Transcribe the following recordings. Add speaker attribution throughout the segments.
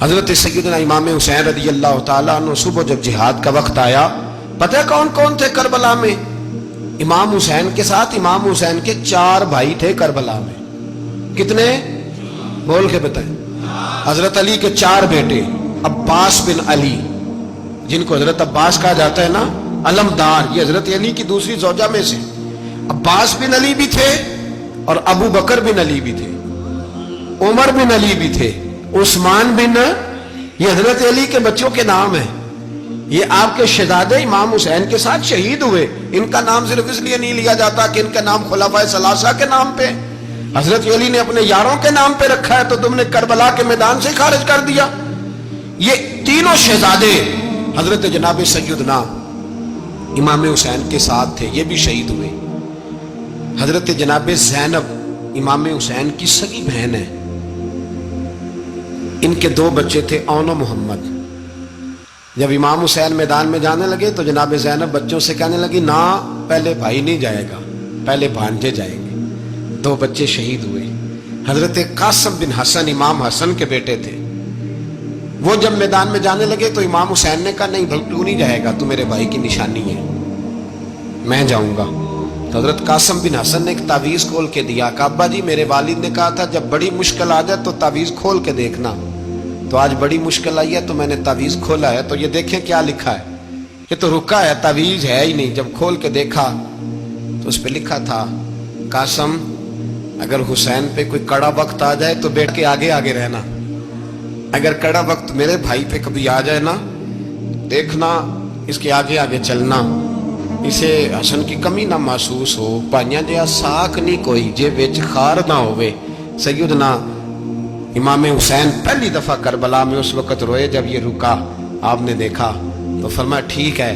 Speaker 1: حضرت سیدنا امام حسین رضی اللہ تعالیٰ عنہ صبح جب جہاد کا وقت آیا، پتہ ہے کون کون تھے کربلا میں؟ امام حسین کے ساتھ امام حسین کے 4 بھائی تھے کربلا میں۔ کتنے؟ بول کے بتائیں۔ حضرت علی کے 4 بیٹے، عباس بن علی، جن کو حضرت عباس کہا جاتا ہے نا، علمدار، یہ حضرت علی کی دوسری زوجہ میں سے عباس بن علی بھی تھے، اور ابو بکر بن علی بھی تھے، عمر بن علی بھی تھے، عثمان بن، یہ حضرت علی کے بچوں کے نام ہیں۔ یہ آپ کے شہزادے امام حسین کے ساتھ شہید ہوئے، ان کا نام صرف اس لیے نہیں لیا جاتا کہ ان کا نام خلفائے ثلاثہ کے نام پہ، حضرت علی نے اپنے یاروں کے نام پہ رکھا ہے، تو تم نے کربلا کے میدان سے خارج کر دیا۔ یہ تینوں شہزادے حضرت جناب سیدنا امام حسین کے ساتھ تھے، یہ بھی شہید ہوئے۔ حضرت جناب زینب امام حسین کی سگی بہن ہے، ان کے 2 بچے تھے، اون و محمد۔ جب امام حسین میدان میں جانے لگے تو جناب زینب بچوں سے کہنے لگی، نہ پہلے بھائی نہیں جائے گا، پہلے بھانجے جائیں گے۔ 2 بچے شہید ہوئے۔ حضرت قاسم بن حسن امام حسن کے بیٹے تھے، وہ جب میدان میں جانے لگے تو امام حسین نے کہا، نہیں تو نہیں جائے گا، تو میرے بھائی کی نشانی ہے، میں جاؤں گا۔ تو حضرت قاسم بن حسن نے ایک تعویذ کھول کے دیا کہ ابا جی، میرے والد نے کہا تھا جب بڑی مشکل آ جائے تو تعویذ کھول کے دیکھنا، تو آج بڑی مشکل آئی ہے تو میں نے تعویذ کھولا ہے، تو یہ دیکھیں کیا لکھا ہے، یہ تو رکا ہے، تعویذ ہے ہی نہیں۔ جب کھول کے دیکھا تو اس پہ لکھا تھا، قاسم اگر حسین پہ کوئی کڑا وقت آ جائے تو بیٹھ کے آگے آگے رہنا، اگر کڑا وقت میرے بھائی پہ کبھی آ جائے نا، دیکھنا اس کے آگے آگے چلنا، اسے حسن کی کمی نہ محسوس ہو، پائیاں جیا ساکھ نہیں کوئی جے وچ خار نہ ہوئے۔ سیدنا امام حسین پہلی دفعہ کربلا میں اس وقت روئے جب یہ رکا، آپ نے دیکھا تو فرمایا، ٹھیک ہے،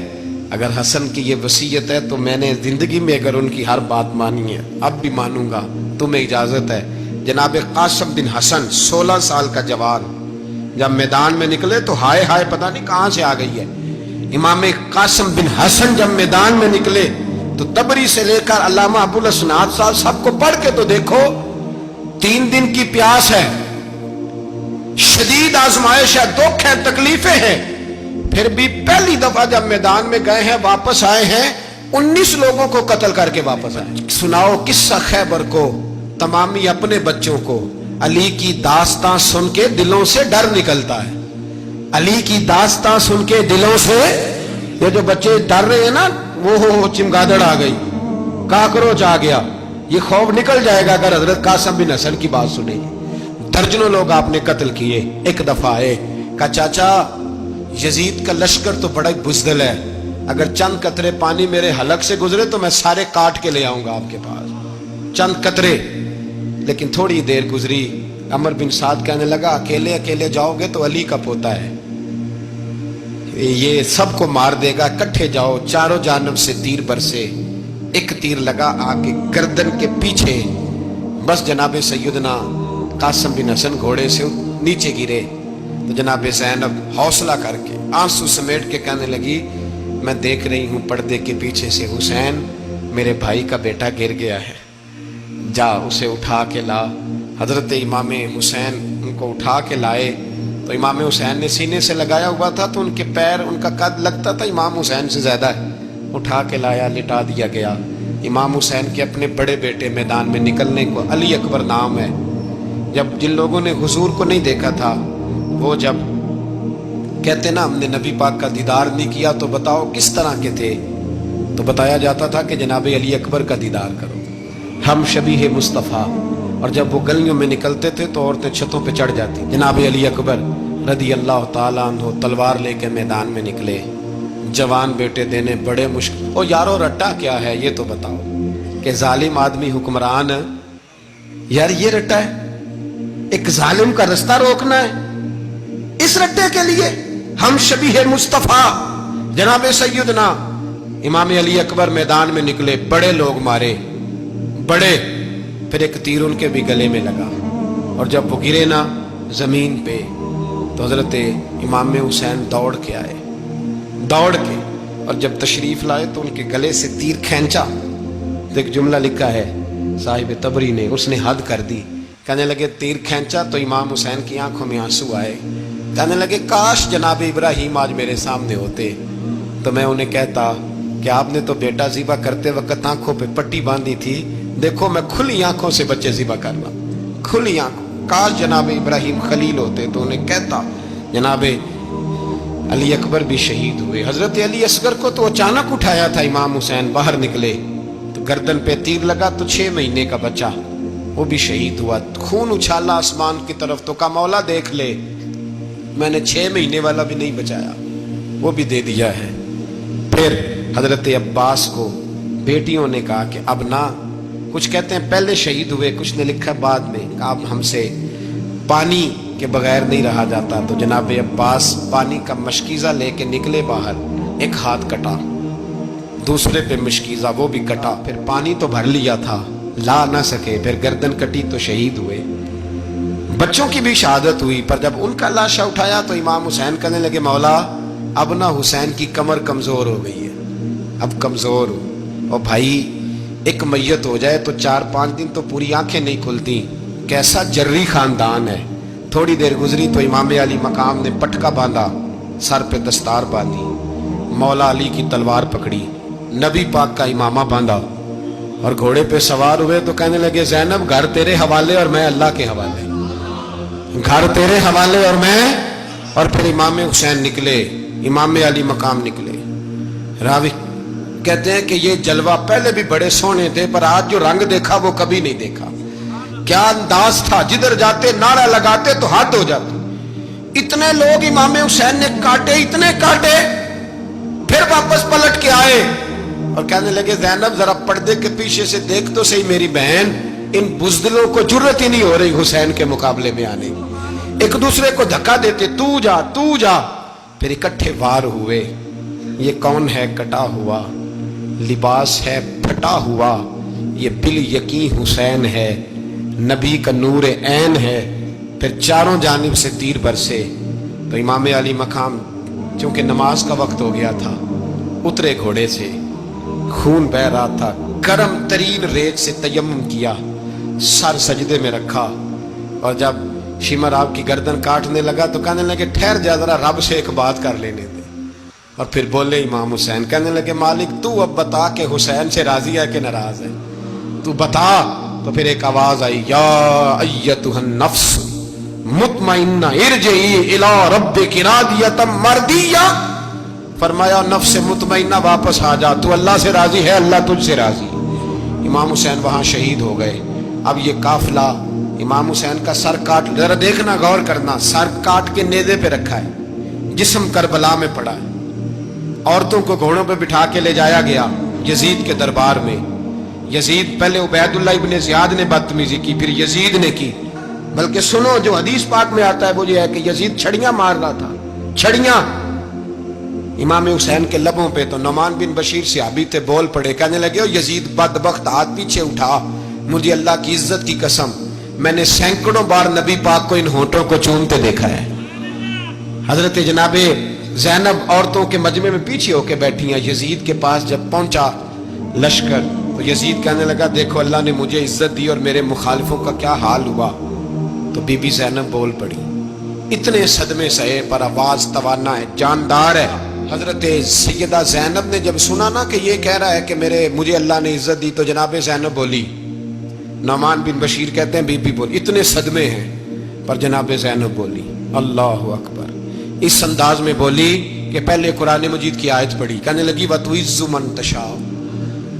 Speaker 1: اگر حسن کی یہ وصیت ہے تو میں نے زندگی میں اگر ان کی ہر بات مانی ہے، اب بھی مانوں گا، تمہیں اجازت ہے۔ جناب قاسم بن حسن 16 سال کا جوان جب میدان میں نکلے تو ہائے ہائے پتہ نہیں کہاں سے آ گئی ہے۔ امام قاسم بن حسن جب میدان میں نکلے تو تبری سے لے کر علامہ ابو الاسناد صاحب سب کو پڑھ کے تو دیکھو، 3 دن کی پیاس ہے، شدید آزمائش ہے، دکھ ہے، تکلیفیں ہیں، پھر بھی پہلی دفعہ جب میدان میں گئے ہیں، واپس آئے ہیں، 19 لوگوں کو قتل کر کے واپس آئے۔ سناؤ قصہ خیبر کو، تمامی اپنے بچوں کو۔ علی کی داستان سن کے دلوں سے ڈر نکلتا ہے، علی کی داستان سن کے دلوں سے، یہ جو بچے ڈر رہے ہیں نا، وہ چمگادڑ آ گئی، کاکروچ آ گیا، یہ خوف نکل جائے گا اگر حضرت قاسم بن حسن کی بات سنیں گے۔ درجنوں لوگ آپ نے قتل کیے۔ ایک دفعہ آئے، کہا چاچا یزید کا لشکر تو بڑا بزدل ہے، اگر چند قطرے پانی میرے حلق سے گزرے تو میں سارے کاٹ کے لے آؤں گا آپ کے پاس، چند قطرے۔ لیکن تھوڑی دیر گزری، عمر بن سعد کہنے لگا، اکیلے اکیلے جاؤ گے تو علی کا پوتا ہے، یہ سب کو مار دے گا، کٹھے جاؤ۔ چاروں جانب سے تیر برسے، ایک تیر لگا آگے گردن کے پیچھے، بس جناب سیدنا قاسم بن حسن گھوڑے سے نیچے گرے۔ تو جناب زینب حوصلہ کر کے آنسو سمیٹ کے کہنے لگی، میں دیکھ رہی ہوں پردے کے پیچھے سے حسین میرے بھائی کا بیٹا گر گیا ہے، جا اسے اٹھا کے لا۔ حضرت امام حسین ان کو اٹھا کے لائے تو امام حسین نے سینے سے لگایا ہوا تھا تو ان کے پیر، ان کا قد لگتا تھا امام حسین سے زیادہ ہے، اٹھا کے لایا، لٹا دیا گیا۔ امام حسین کے اپنے بڑے بیٹے میدان میں نکلنے کو، علی اکبر نام ہے، جب جن لوگوں نے حضور کو نہیں دیکھا تھا، وہ جب کہتے نا ہم نے نبی پاک کا دیدار نہیں کیا تو بتاؤ کس طرح کے تھے، تو بتایا جاتا تھا کہ جناب علی اکبر کا دیدار کرو، ہم شبیہ مصطفیٰ۔ اور جب وہ گلیوں میں نکلتے تھے تو عورتیں چھتوں پہ چڑھ جاتی۔ جناب علی اکبر رضی اللہ تعالیٰ عنہ تلوار لے کے میدان میں نکلے، جوان بیٹے دینے بڑے مشکل۔ او یارو رٹا کیا ہے یہ تو بتاؤ، کہ ظالم آدمی حکمران، یار یہ رٹا ہے، ایک ظالم کا رستہ روکنا ہے، اس رٹے کے لیے ہم شبیہ مصطفیٰ۔ جناب سیدنا امام علی اکبر میدان میں نکلے، بڑے لوگ مارے، بڑے، پھر ایک تیر ان کے بھی گلے میں لگا، اور جب وہ گرے نا زمین پہ تو حضرت امام حسین دوڑ کے آئے، دوڑ کے، اور جب تشریف لائے تو ان کے گلے سے تیر کھینچا تو ایک جملہ لکھا ہے صاحب تبری نے، اس نے حد کر دی، کہنے لگے تیر کھینچا تو امام حسین کی آنکھوں میں آنسو آئے، کہنے لگے کاش جناب ابراہیم آج میرے سامنے ہوتے تو میں انہیں کہتا کہ آپ نے تو بیٹا ذبح کرتے وقت آنکھوں پہ پٹی باندھی تھی، دیکھو میں کھلی آنکھوں سے بچے ذبح کرنا، کھلی آنکھوں۔ کاش جناب ابراہیم خلیل ہوتے تو انہیں کہتا۔ جناب علی اکبر بھی شہید ہوئے۔ حضرت علی اصغر کو تو اچانک اٹھایا تھا امام حسین، باہر نکلے تو گردن پہ تیر لگا تو 6 مہینے کا بچہ وہ بھی شہید ہوا۔ خون اچھالا آسمان کی طرف تو کہا مولا دیکھ لے، میں نے 6 مہینے والا بھی نہیں بچایا، وہ بھی دے دیا ہے۔ پھر حضرت عباس کو بیٹیوں نے کہا کہ اب نہ، کچھ کہتے ہیں پہلے شہید ہوئے، کچھ نے لکھا بعد میں، اب ہم سے پانی کے بغیر نہیں رہا جاتا۔ تو جناب عباس پانی کا مشکیزہ لے کے نکلے باہر، ایک ہاتھ کٹا، دوسرے پہ مشکیزہ وہ بھی کٹا، پھر پانی تو بھر لیا تھا لا نہ سکے، پھر گردن کٹی تو شہید ہوئے۔ بچوں کی بھی شہادت ہوئی، پر جب ان کا لاشا اٹھایا تو امام حسین کہنے لگے مولا اب نہ حسین کی کمر کمزور ہو گئی ہے، اب کمزور ہو، اور بھائی ایک میت ہو جائے تو 4-5 دن تو پوری آنکھیں نہیں کھلتی، کیسا جری خاندان ہے۔ تھوڑی دیر گزری تو امام علی مقام نے پٹکا باندھا، سر پہ دستار باندھی، مولا علی کی تلوار پکڑی، نبی پاک کا امامہ باندھا اور گھوڑے پہ سوار ہوئے تو کہنے لگے زینب گھر تیرے حوالے اور میں اللہ کے حوالے، گھر تیرے حوالے اور میں۔ اور پھر امام حسین نکلے، امام علی مقام نکلے۔ راوی کہتے ہیں کہ یہ جلوہ پہلے بھی بڑے سونے تھے، پر آج جو رنگ دیکھا وہ کبھی نہیں دیکھا۔ کیا انداز تھا، جدھر جاتے نعرہ لگاتے تو ہاتھ ہو جاتے۔ اتنے لوگ امام حسین نے کاٹے، اتنے کاٹے، پھر واپس پلٹ کے آئے اور کہنے لگے زینب ذرا پردے کے پیچھے سے دیکھ تو صحیح میری بہن، ان بزدلوں کو جرت ہی نہیں ہو رہی حسین کے مقابلے میں آنے کی، ایک دوسرے کو دھکا دیتے، تو جا تو جا۔ پھر اکٹھے وار ہوئے۔ یہ کون ہے کٹا ہوا، لباس ہے پھٹا ہوا، یہ بال یقین حسین ہے، نبی کا نور عین ہے۔ پھر چاروں جانب سے تیر برسے تو امام علی مقام چونکہ نماز کا وقت ہو گیا تھا، اترے گھوڑے سے، خون بہ رہا تھا، گرم ترین ریت سے تیمم کیا، سر سجدے میں رکھا، اور جب شمر آپ کی گردن کاٹنے لگا تو کہنے لگے ٹھہر جا ذرا رب سے ایک بات کر لینے دے۔ اور پھر بولے امام حسین، کہنے لگے مالک تو اب بتا کہ حسین سے راضی ہے کہ ناراض ہے، تو بتا۔ تو پھر ایک آواز آئی، یا ایتھا النفس مطمئنہ ارجعی الی ربک راضیۃ مرضیہ، فرمایا نفس مطمئنہ واپس آ جا، تو اللہ سے راضی ہے، اللہ تجھ سے راضی۔ امام حسین وہاں شہید ہو گئے۔ اب یہ قافلہ امام حسین کا سر کاٹ، ذرا دیکھنا غور کرنا، سر کاٹ کے نیزے پہ رکھا ہے، جسم کربلا میں پڑا ہے، عورتوں کو گھوڑوں پہ بٹھا کے لے جایا گیا یزید کے دربار میں۔ یزید پہلے عبید اللہ ابن زیاد نے بدتمیزی کی، پھر یزید نے کی، بلکہ سنو جو حدیث پاک میں آتا ہے وہ یہ ہے کہ یزید چھڑیاں مار رہا تھا، چھڑیاں امام حسین کے لبوں پہ۔ تو نعمان بن بشیر صحابی تھے، بول پڑے، کہنے لگے او یزید بدبخت، ہاتھ پیچھے اٹھا، مجھے اللہ کی عزت کی قسم میں نے سینکڑوں بار نبی پاک کو ان ہونٹوں کو چومتے دیکھا ہے۔ حضرت جناب زینب عورتوں کے مجمع میں پیچھے ہو کے بیٹھی ہیں۔ یزید کے پاس جب پہنچا لشکر تو یزید کہنے لگا دیکھو اللہ نے مجھے عزت دی اور میرے مخالفوں کا کیا حال ہوا۔ تو بی بی زینب بول پڑی، اتنے صدمے سہے پر آواز توانا ہے، جاندار ہے۔ حضرت سیدہ زینب نے جب سنا نا کہ یہ کہہ رہا ہے کہ مجھے اللہ نے عزت دی، تو جناب زینب بولی، نعمان بن بشیر کہتے ہیں بی بی بولی، اتنے صدمے ہیں پر جناب زینب بولی اللہ اکبر، اس انداز میں بولی کہ پہلے قرآن مجید کی آیت پڑھی، کہنے لگی وَتُعِزُّ مَن تَشَاءُ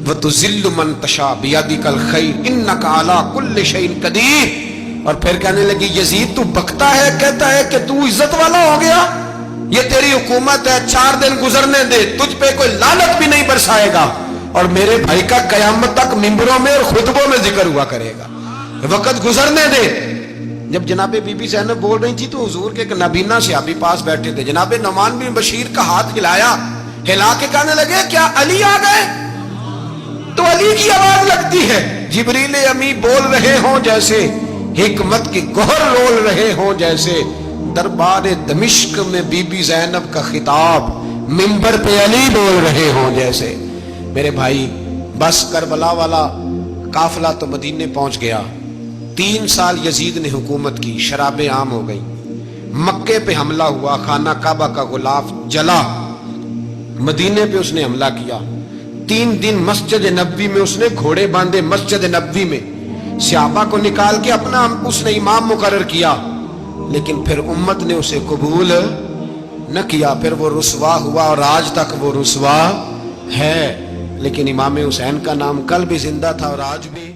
Speaker 1: وَتُذِلُّ مَن تَشَاءُ بِيَدِكَ الْخَيْرُ إِنَّكَ عَلَىٰ كُلِّ شَيْءٍ قَدِيرٌ۔ اور پھر کہنے لگی یزید تو بکتا ہے، کہتا ہے کہ تو عزت والا ہو گیا، یہ تیری حکومت ہے، 4 دن گزرنے دے، تجھ پہ کوئی لعنت بھی نہیں برسائے گا، اور میرے بھائی کا قیامت تک ممبروں میں اور خطبوں میں ذکر ہوا کرے گا، وقت گزرنے دے۔ جب جناب بی بی زینب بول رہی تھی تو حضور کے ایک نابینا صحابی پاس بیٹھے تھے، جناب نعمان بن بشیر کا ہاتھ ہلایا، ہلا کے کہنے لگے کیا علی آ گئے؟ تو علی کی آواز لگتی ہے، جبریل امی بول رہے ہوں جیسے، حکمت کی گوہر رول رہے ہوں جیسے، دربار دمشق میں بی بی زینب کا خطاب، منبر پہ علی بول رہے ہوں جیسے۔ میرے بھائی بس کربلا والا قافلہ تو مدینے پہنچ گیا، 3 سال یزید نے حکومت کی، شرابیں عام ہو گئی، مکے پہ حملہ ہوا، خانہ کعبہ کا غلاف جلا، مدینے پہ اس نے حملہ کیا، 3 دن مسجد نبوی میں اس نے گھوڑے باندھے، مسجد نبوی میں صحابہ کو نکال کے اپنا اس نے امام مقرر کیا، لیکن پھر امت نے اسے قبول نہ کیا، پھر وہ رسوا ہوا اور آج تک وہ رسوا ہے۔ لیکن امام حسین کا نام کل بھی زندہ تھا اور آج بھی